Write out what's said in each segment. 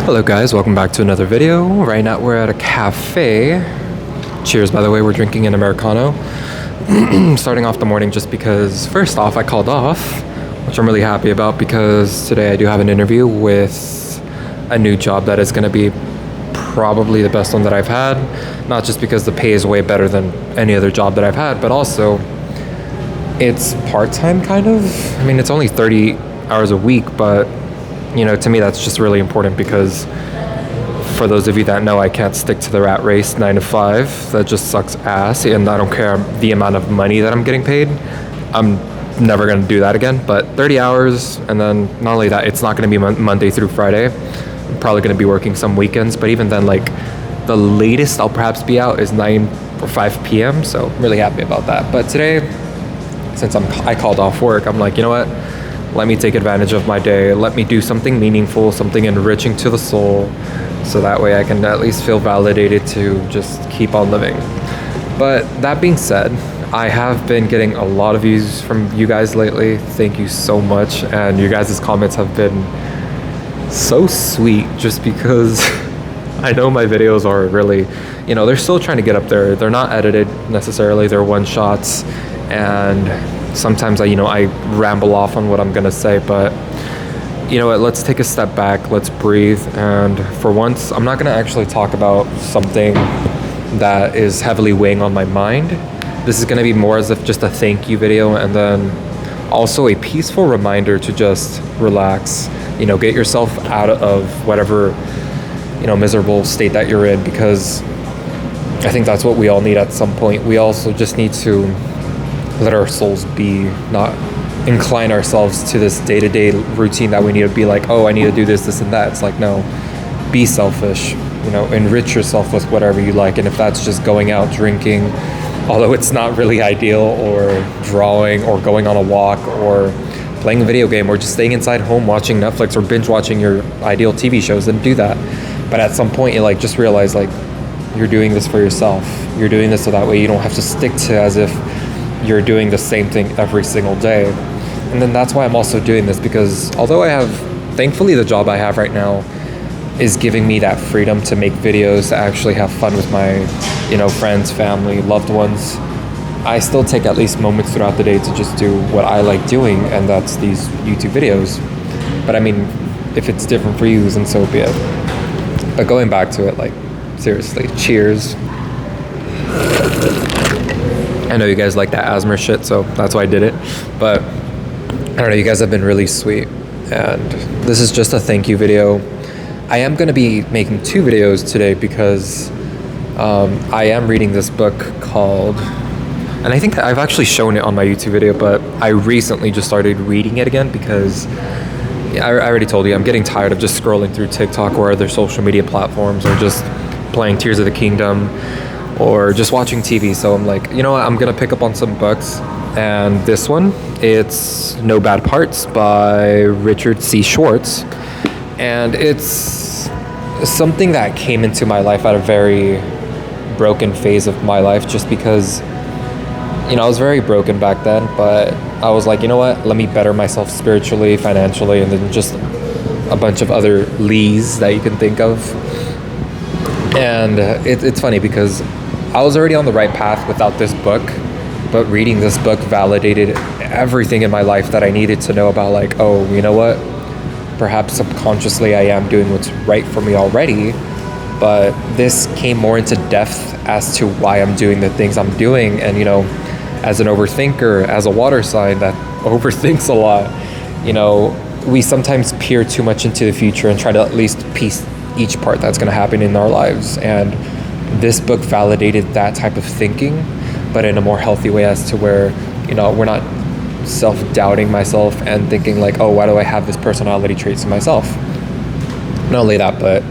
Hello guys, welcome back to another video. Right now we're at a cafe. Cheers, by the way, we're drinking an Americano. Starting off the morning just because, first off, I called off, which I'm really happy about because today I do have an interview with a new job that is going to be probably the best one that I've had. Not just because the pay is way better than any other job that I've had, but also it's part-time kind of. I mean, it's only 30 hours a week, but you know, to me that's just really important because for those of you that know, I can't stick to the rat race 9 to 5. That just sucks ass, and I don't care the amount of money that I'm getting paid. I'm never going to do that again. But 30 hours, and then not only that, it's not going to be Monday through Friday. I'm probably going to be working some weekends, but even then, like, the latest I'll perhaps be out is 9 or 5 p.m. So I'm really happy about that. But today, since I called off work, I'm like, you know what? Let me take advantage of my day. Let me do something meaningful, something enriching to the soul, so that way I can at least feel validated to just keep on living. But that being said, I have been getting a lot of views from you guys lately. Thank you so much. And you guys' comments have been so sweet just because I know my videos are really, you know, they're still trying to get up there. They're not edited necessarily. They're one shots. And sometimes I ramble off on what I'm gonna say, but you know what, let's take a step back, let's breathe, and for once I'm not gonna actually talk about something that is heavily weighing on my mind. This is gonna be more as if just a thank you video, and then also a peaceful reminder to just relax, you know, get yourself out of whatever, you know, miserable state that you're in, because I think that's what we all need at some point. We also just need to let our souls be, not incline ourselves to this day-to-day routine that we need to be like, oh, I need to do this, this, and that. It's like, no, be selfish, you know, enrich yourself with whatever you like. And if that's just going out drinking, although it's not really ideal, or drawing, or going on a walk, or playing a video game, or just staying inside home watching Netflix or binge watching your ideal TV shows, then do that. But at some point, you like just realize like you're doing this for yourself. You're doing this so that way you don't have to stick to as if you're doing the same thing every single day. And then that's why I'm also doing this, because although thankfully the job I have right now is giving me that freedom to make videos, to actually have fun with my, you know, friends, family, loved ones, I still take at least moments throughout the day to just do what I like doing, and that's these YouTube videos. But I mean, if it's different for you, then so be it. But going back to it, like, seriously, cheers. I know you guys like that asthma shit, so that's why I did it. But I don't know, you guys have been really sweet. And this is just a thank you video. I am going to be making 2 videos today because I am reading this book called, and I think I've actually shown it on my YouTube video, but I recently just started reading it again because I already told you, I'm getting tired of just scrolling through TikTok or other social media platforms, or just playing Tears of the Kingdom, or just watching TV. So I'm like, you know what, I'm gonna pick up on some books, and this one, it's No Bad Parts by Richard C. Schwartz, and it's something that came into my life at a very broken phase of my life, just because, you know, I was very broken back then, but I was like, you know what, let me better myself spiritually, financially, and then just a bunch of other lees that you can think of. And it's funny because I was already on the right path without this book, but reading this book validated everything in my life that I needed to know about, like, oh, you know what? Perhaps subconsciously I am doing what's right for me already, but this came more into depth as to why I'm doing the things I'm doing. And, you know, as an overthinker, as a water sign that overthinks a lot, you know, we sometimes peer too much into the future and try to at least piece each part that's going to happen in our lives. And this book validated that type of thinking, but in a more healthy way, as to where, you know, we're not self-doubting myself and thinking like, oh, why do I have this personality traits in myself? Not only that, but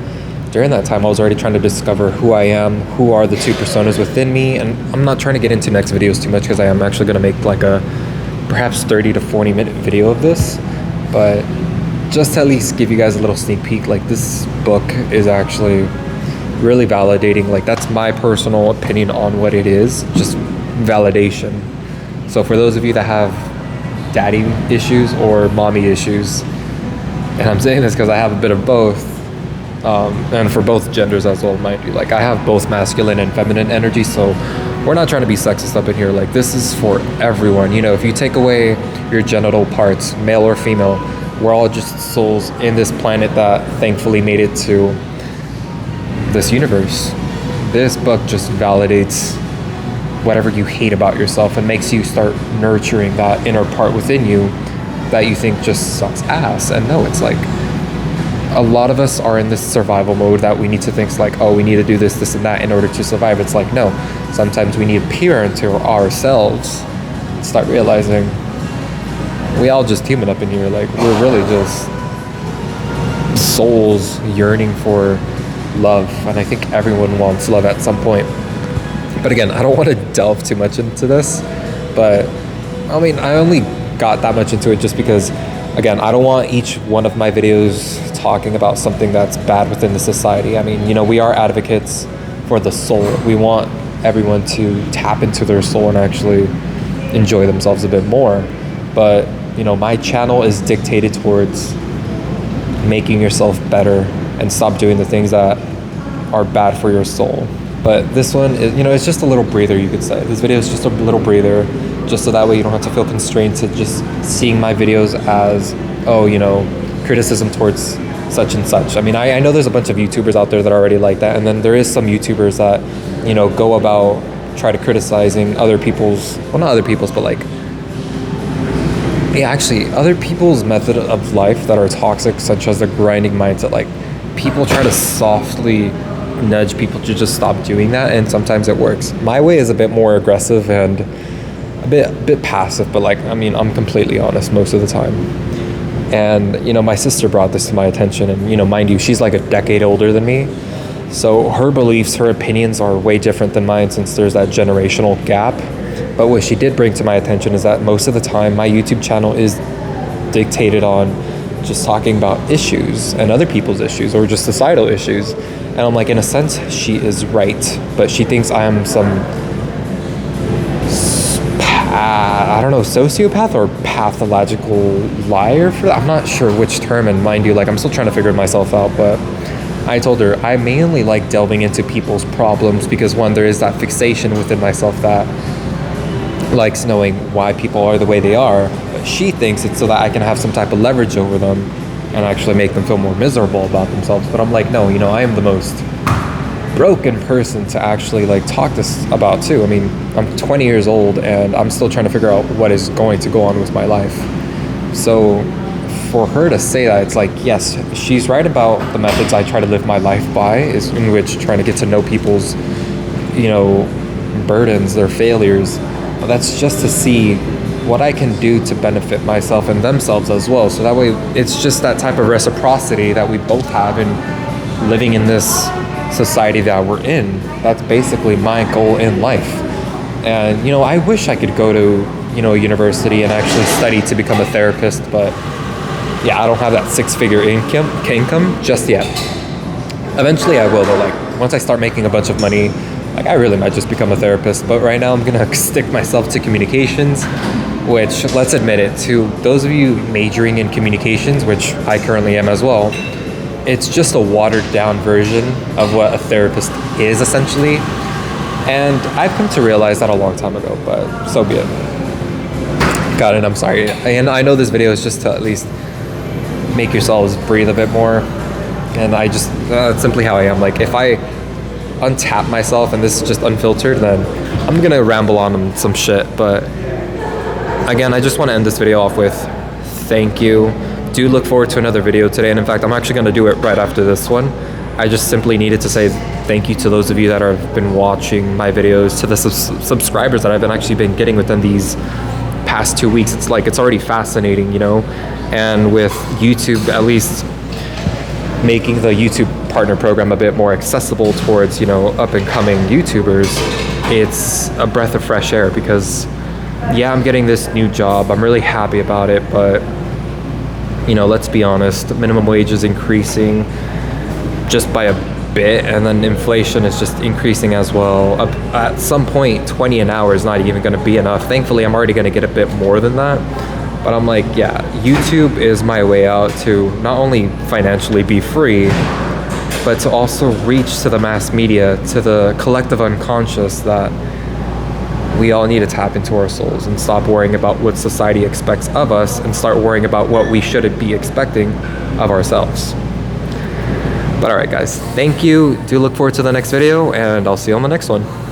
during that time I was already trying to discover who I am, who are the 2 personas within me. And I'm not trying to get into next videos too much because I am actually going to make like a perhaps 30 to 40 minute video of this, but just to at least give you guys a little sneak peek, like, this book is actually really validating. Like, that's my personal opinion on what it is, just validation. So for those of you that have daddy issues or mommy issues, and I'm saying this because I have a bit of both, and for both genders as well, mind you. Like, I have both masculine and feminine energy, so we're not trying to be sexist up in here. Like, this is for everyone. You know, if you take away your genital parts, male or female, we're all just souls in this planet that thankfully made it to this universe. This book just validates whatever you hate about yourself and makes you start nurturing that inner part within you that you think just sucks ass. And no, it's like, a lot of us are in this survival mode that we need to think like, oh, we need to do this, this, and that in order to survive. It's like, no, sometimes we need to peer into ourselves and start realizing we all just human up in here. Like, we're really just souls yearning for love, and I think everyone wants love at some point. But again, I don't want to delve too much into this, but I mean, I only got that much into it just because, again, I don't want each one of my videos talking about something that's bad within the society. I mean, you know, we are advocates for the soul. We want everyone to tap into their soul and actually enjoy themselves a bit more. But, you know, my channel is dictated towards making yourself better and stop doing the things that are bad for your soul. But this one, is, you know, it's just a little breather, you could say. This video is just a little breather, just so that way you don't have to feel constrained to just seeing my videos as, oh, you know, criticism towards such and such. I mean, I know there's a bunch of YouTubers out there that are already like that, and then there is some YouTubers that, you know, go about try to criticizing other people's, well, not other people's, but like, yeah, actually, other people's method of life that are toxic, such as the grinding mindset. Like, people try to softly nudge people to just stop doing that, and sometimes it works. My way is a bit more aggressive and a bit passive, but like, I mean, I'm completely honest most of the time. And, you know, my sister brought this to my attention, and, you know, mind you, she's like a decade older than me, so her beliefs, her opinions are way different than mine since there's that generational gap. But what she did bring to my attention is that most of the time my YouTube channel is dictated on just talking about issues and other people's issues or just societal issues. And I'm like, in a sense, she is right, but she thinks I am some, I don't know, sociopath or pathological liar for that. I'm not sure which term, and mind you, like, I'm still trying to figure myself out, but I told her I mainly like delving into people's problems because, one, there is that fixation within myself that likes knowing why people are the way they are, but she thinks it's so that I can have some type of leverage over them and actually make them feel more miserable about themselves. But I'm like, no, you know, I am the most broken person to actually like talk this about too. I mean, I'm 20 years old and I'm still trying to figure out what is going to go on with my life. So for her to say that, it's like, yes, she's right about the methods I try to live my life by, is in which trying to get to know people's, you know, burdens, their failures. But that's just to see what I can do to benefit myself and themselves as well. So that way it's just that type of reciprocity that we both have in living in this society that we're in. That's basically my goal in life. And, you know, I wish I could go to, you know, a university and actually study to become a therapist, but yeah, I don't have that six-figure income just yet. Eventually I will though. Like, once I start making a bunch of money, like, I really might just become a therapist, but right now I'm gonna stick myself to communications, which, let's admit it, to those of you majoring in communications, which I currently am as well, it's just a watered down version of what a therapist is essentially. And I've come to realize that a long time ago, but so be it. Got it, I'm sorry. And I know this video is just to at least make yourselves breathe a bit more. And I just, that's simply how I am. Like, if I untap myself and this is just unfiltered, then I'm gonna ramble on some shit. But again, I just want to end this video off with thank you. Do look forward to another video today, and in fact I'm actually going to do it right after this one. I just simply needed to say thank you to those of you that have been watching my videos, to the subscribers that I've actually been getting within these past 2 weeks. It's like, it's already fascinating, you know. And with YouTube at least making the YouTube partner program a bit more accessible towards, you know, up and coming YouTubers, it's a breath of fresh air. Because yeah, I'm getting this new job, I'm really happy about it, but, you know, let's be honest, minimum wage is increasing just by a bit, and then inflation is just increasing as well. At some point, 20 an hour is not even going to be enough. Thankfully, I'm already going to get a bit more than that. But I'm like, yeah, YouTube is my way out to not only financially be free, but to also reach to the mass media, to the collective unconscious, that we all need to tap into our souls and stop worrying about what society expects of us and start worrying about what we should be expecting of ourselves. But all right, guys, thank you. Do look forward to the next video, and I'll see you on the next one.